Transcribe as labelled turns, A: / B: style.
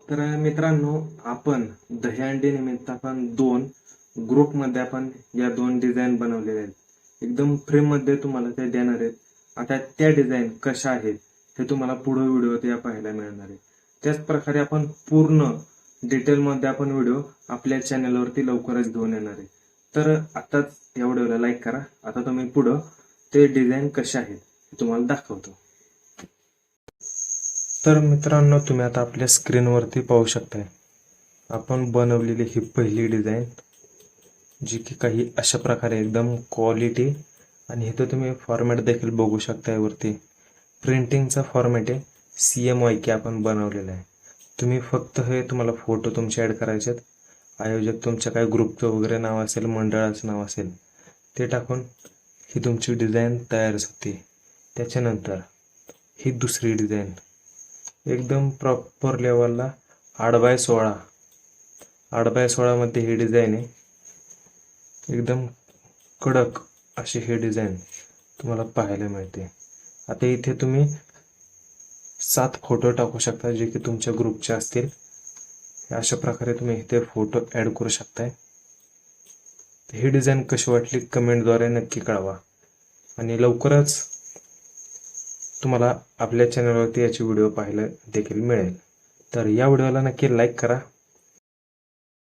A: तर मित्रांनो, आपण दहीहंडी निमित्त आपण दोन ग्रुपमध्ये आपण या दोन डिझाईन बनवलेल्या आहेत. एकदम फ्रेममध्ये तुम्हाला ते देणार आहेत. आता त्या डिझाईन कशा आहेत हे तुम्हाला पुढे व्हिडिओत या पाहायला मिळणार आहे. त्याच प्रकारे आपण पूर्ण डिटेलमध्ये आपण व्हिडिओ आपल्या चॅनलवरती लवकरच घेऊन येणार आहे. तर आताच या व्हिडिओला लाईक करा. आता तुम्ही पुढं ते डिझाईन कशा आहेत हे तुम्हाला दाखवतो. तर मित्रांनो, तुम्ही आता आपल्या स्क्रीनवरती पाहू शकताय आपण बनवलेली ही पहिली डिझाईन, जी की काही अशा प्रकारे एकदम क्वालिटी आणि इथं तुम्ही फॉर्मॅट देखील बघू शकताय. वरती प्रिंटिंगचा फॉर्मॅट आहे, CMYK आपण बनवलेला आहे. तुम्ही फक्त हे तुम्हाला फोटो तुमचे ॲड करायचे आहेत. आयोजक तुमच्या काय ग्रुपचं वगैरे नाव असेल, मंडळाचं नाव असेल ते टाकून ही तुमची डिझाईन तयार होते. त्याच्यानंतर ही दुसरी डिझाईन एकदम प्रॉपर लेवलला 8x16 8x16 मध्ये ही डिझाईन आहे. एकदम कडक अशी ही डिझाईन तुम्हाला पाहायला मिळते. आता इथे तुम्ही 7 फोटो टाकू शकता जे की तुमच्या ग्रुपचे असतील. अशा प्रकारे तुम्ही इथे फोटो ॲड करू शकताय. ही डिझाईन कशी वाटली कमेंटद्वारे नक्की कळवा आणि लवकरच तुम्हाला आपल्या चॅनलवरती याची व्हिडिओ पाहायला देखील मिळेल. तर या व्हिडिओला नक्की लाईक करा.